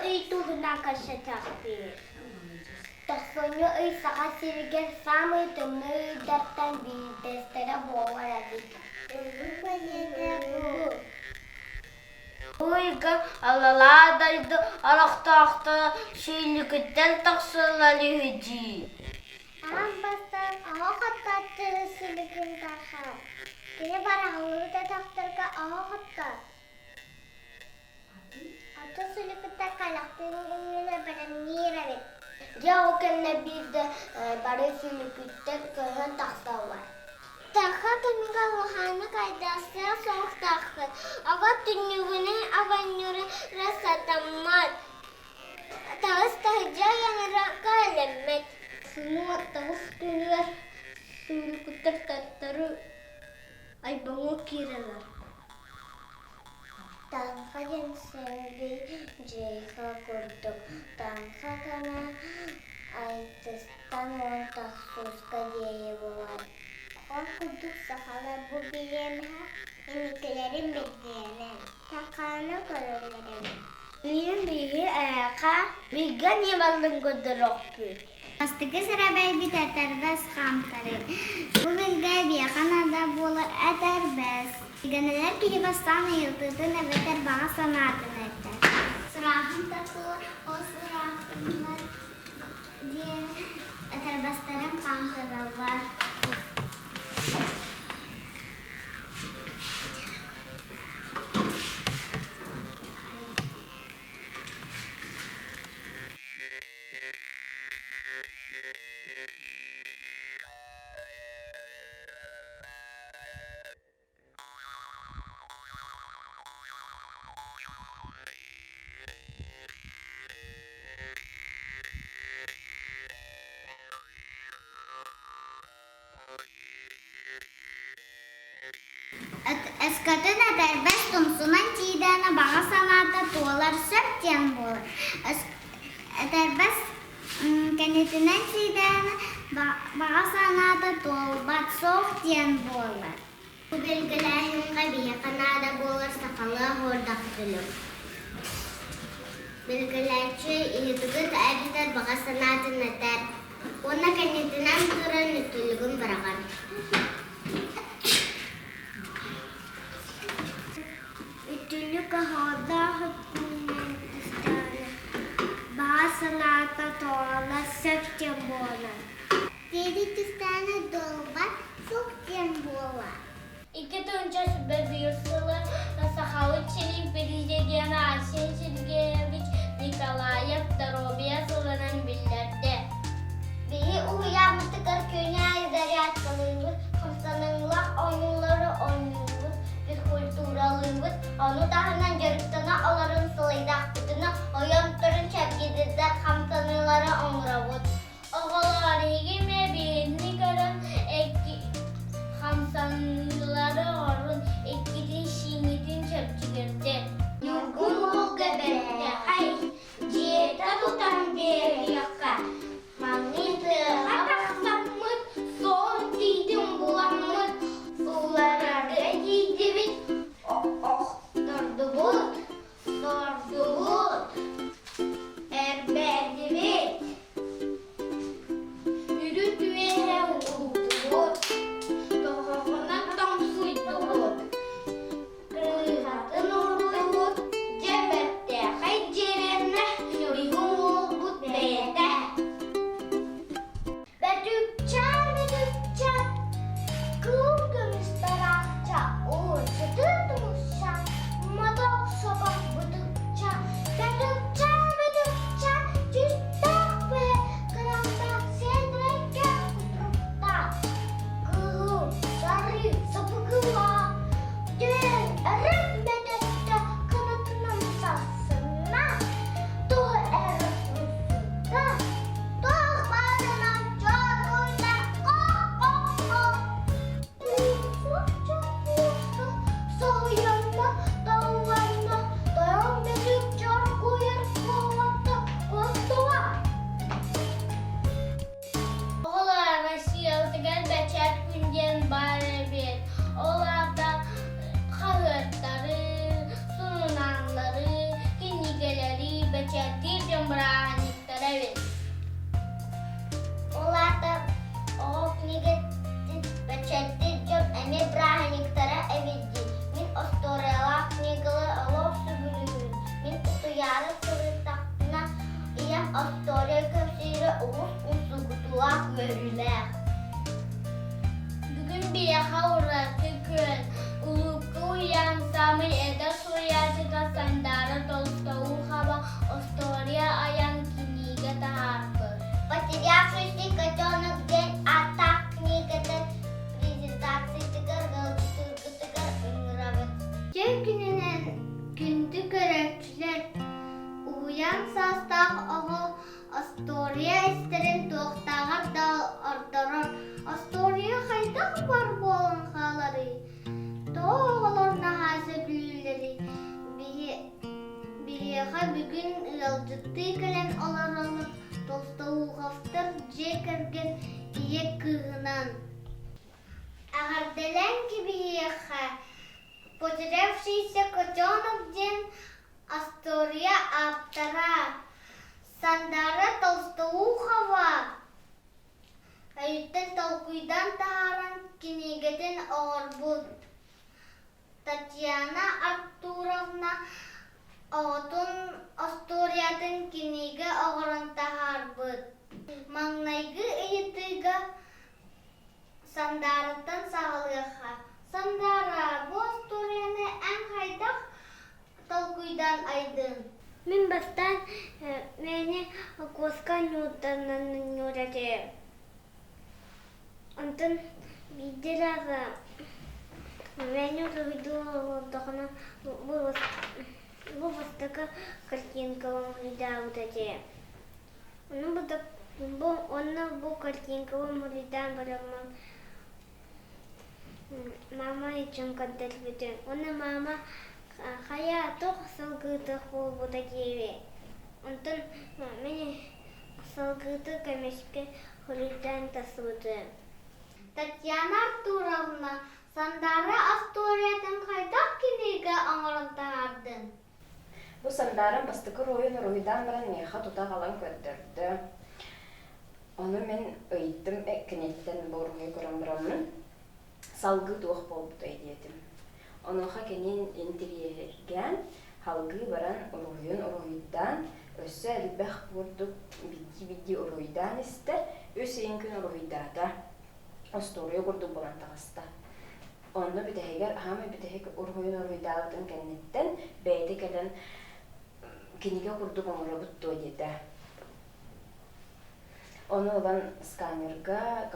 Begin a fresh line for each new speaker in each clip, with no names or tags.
итулына кашатакпир. Тахсоню ый саха сирген самый темный даттан битестера боларады. Ойга алаладайды арақтақты шейлікеттен тақсылали хүджи. Амбастан ағаттатты сілігін тақа. Кені барағылыда тақтырға ағаттар. Аты сілігітті қалақтырыңғына бәрін нейрәвет. Я окенне бирді бары сілігітті көрін тақсалар. Таха кемига лохана кайдасы соқтақы. Ага түнігінің аванюры расатаммат. Тағыз тағыжа яныра кәлеммет. Сұну тағыз түнігер сүрі күттір таттары айбаңы керелер. Таңға енсенді жейға көрдік. Таңға ғана айтыстан он тақсузға дейі болар. Okuduk sakala bu bilemha, eniklerin bildiğinin, takağını görürlerim. Büyüm büyü ayağa, bilgen yemalın güdüroktu. Astıkı sıra beybi teterbez kamtarı. Bu bilge bir kanada bulur ederbez. Bilgeneler ki bastan yıldızı nebeter bağa sanatın eter. Sırahın takılır, o sırahınlar diye eterbezlerin kankırı var. Eskatın eterbez tumsunan çiğdana bağa sanata tuğalar söpten bulur. Eterbez kenetinen çiğdana bağa sanata tuğbat soğukten bulur. Bu bilgilerin kabiye kanada bulur sakalı hordakdülüm. Bilgilerçi iyidigit editer bağa sanatın eter. Ona kenetinen duran ütülgün bırakır. Ütülük ahoda hükmünden istane. Bağsanata toğala sökten boğalar. Dedik istane dolbat sökten boğalar. İki tunca sübe büyürsüler. Sahalık çelik belirlediğine Ayşe Çilgeviç Nikolayev Darobiya solanan billerde. Bihi uyanmıştı kır köyüne ayıdarı atkalıymış. vieja urratı Uluku yansami eda suyacıda sandara Толстоухова Остория аян книга тарпы. Потерявшийся котенок день атак книгада презентации тыгыр ыңырабы. Жер gününen gündü görevçiler uyan sastaq oğul Astoria isterin toğtağır da ardırar. Astoria haydak var bolun xaları. Doğularına hazır büyüleri. Biyeha bugün yalcıttı gelen olar olur. Толстоуховтар жекерген ие кыгынан. Агардален кибиеха, потерявшийся котенок ден Астория автора. Сандара Толстоухова. Каюттен толкуйдан тааран кинегетен оорбут. Татьяна Артуровна Оғытын Асториятын кенеге оғырын тахарбыт. Маңнайгы үйітігі Сандарыттан сағылыға. Сандара, бұл Асторияны ән қайдақ толкуйдан айдын. Мен бастан мені коска нюданын нюраде. Онтын бидерағы мені ұйду олдығына бұл бастықы картинкалым үйдаудаде. Оны бұл картинкалым үйдан барамам мама için kadar bütün. Onu mama hayatı salgıdı bu da gibi. Ondan beni salgıdı kemeşke holidan tasıdı. Tatyana Arturovna, Sandara Astoriyadan kaydak kiniga anırantardın.
Bu Sandara'nın bastıkı roydan baran meha tuta kalan kördürdü. Onu men öydüm kinetten bu royu kuramıramın. Salgı doğuk bolup da ediyedim. Onuğa kenin interiyergen halgı baran roydan össe elbэх vurduk biddi roydan ister. Össe inkün roydada Astoriya kurduk bolan tağısta. Onu bir deheger ahame bir dehek roydağıdın kennetten beyde gelen kinige kurduk omura buttu ediydi. Onu olan skanerga,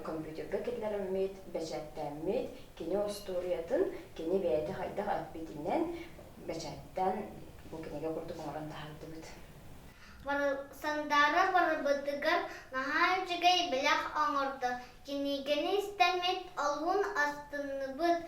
kompüterga ketlerimit, beçettenmit, kini Astoriyatın, kini beyde hayda atbitinden beçetten bu kinige kurduk omuran tahardı bit.
Sandara barabıtıgar nahar cigay bilak anırdı. Kinigeni istemet alun astını bıt.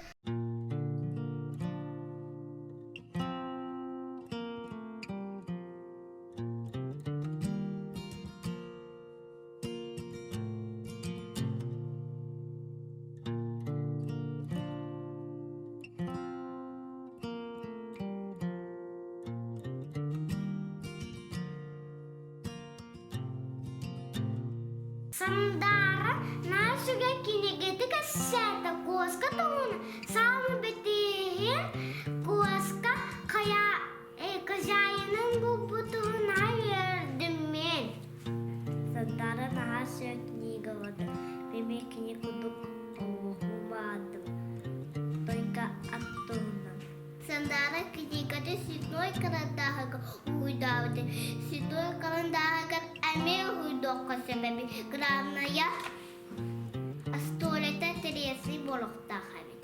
Sandara nasuga kinigeti kasata koska tuna sama betihin koska kaya kajayanın bu butuna verdim men. Sandara nasuga kinigavadı ve kini kuduk okumadım. Toyka attuna. Sandara kinigati sitoy karandahaga uydavdı. Sitoy karandahaga Ame huydokka sebebi granaya Astoriyata teriyasi bolukta habit.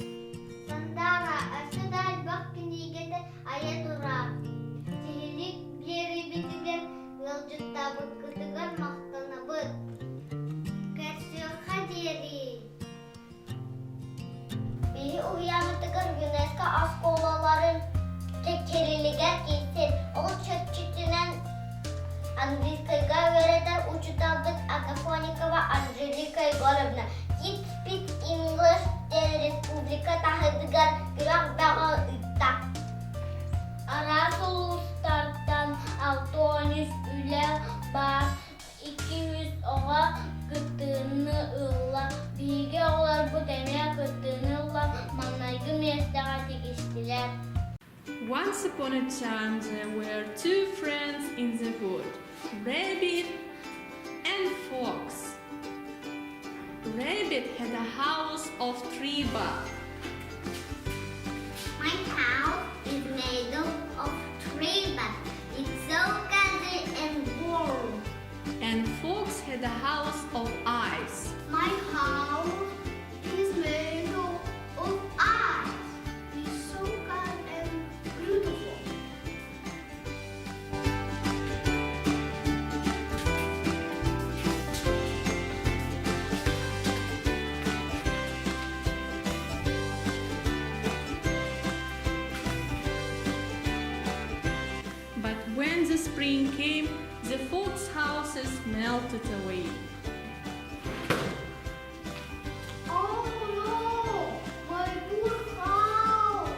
Sandara asadal bak kinigede aya durar. Cihilik yeri bitigen yolcutta bıkkıtıgar mahtana bıt. Kersiyoka diyeri. Bihi uyanıtıgar UNESCO askolaların tekeriliger gitsin. O çöpçütünen Английская веретер учиталдык Агафоникова Анжелика Егоровна. Тит спит English ден республика тахыдыгар грак бағы ытта. Арас улустардан 613 үле бар 200 оға кыттыны ылла. Биге олар bu temeye kıttыны ылла. Манайгы местаға тегістілер.
Once upon a time there were two friends in the wood, Rabbit and Fox. Rabbit had a house of tree bark.
My house is made of tree bark. It's so cozy and warm.
And Fox had a house of ice.
My house is made of ice. It's so cold and beautiful.
But when the spring came, the fox houses melted away.
Oh no, my poor house.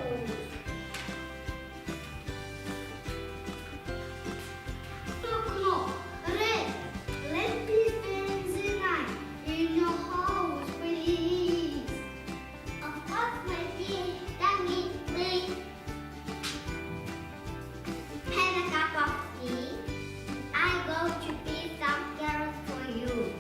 No, Red, let me spend the night in your house, please. Of course, my dear, that means please. Have a cup of tea. I'm going to pick some carrots for you.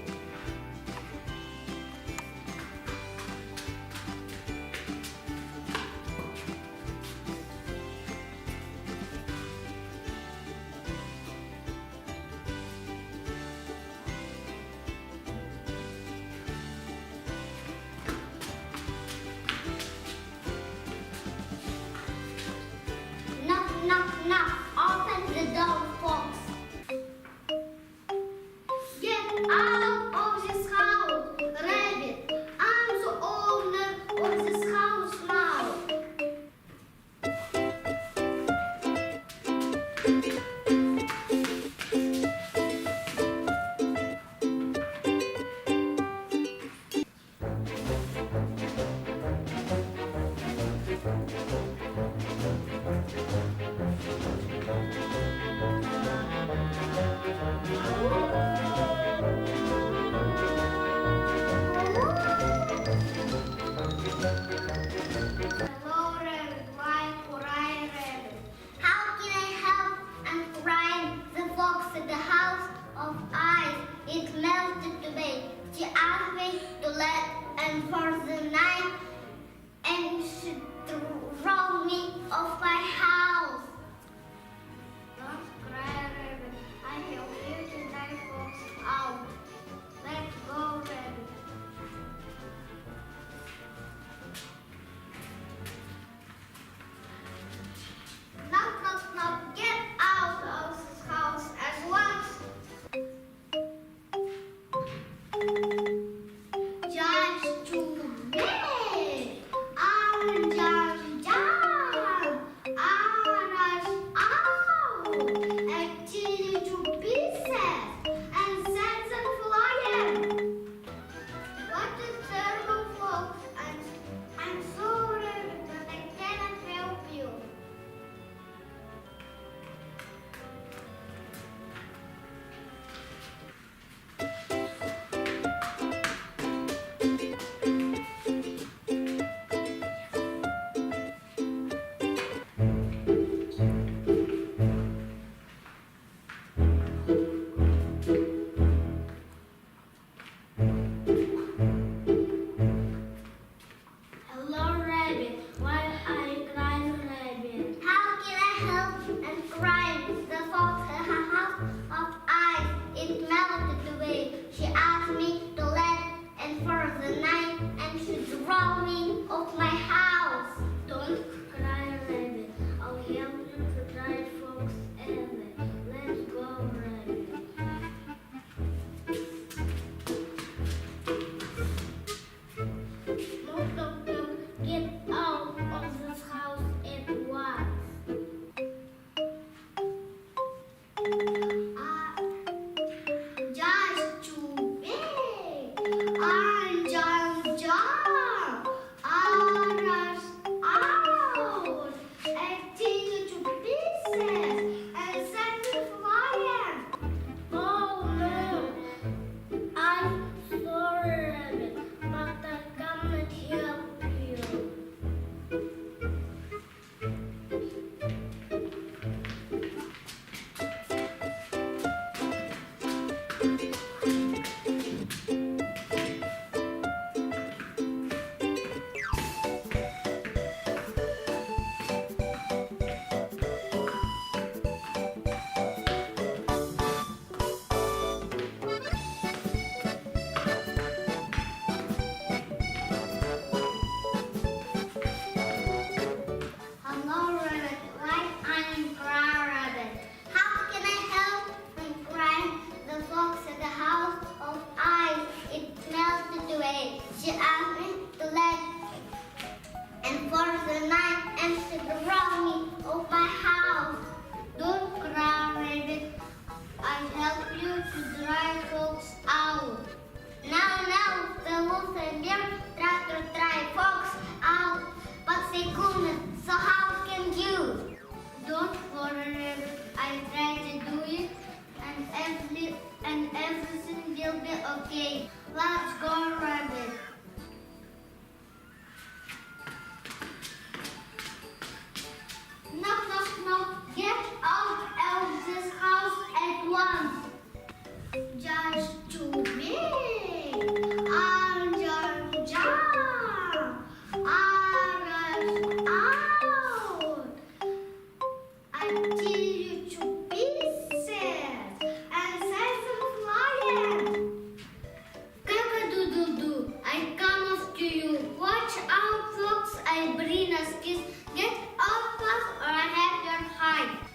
Watch out, fox, I bring a kiss. Get off fast or I have your hide.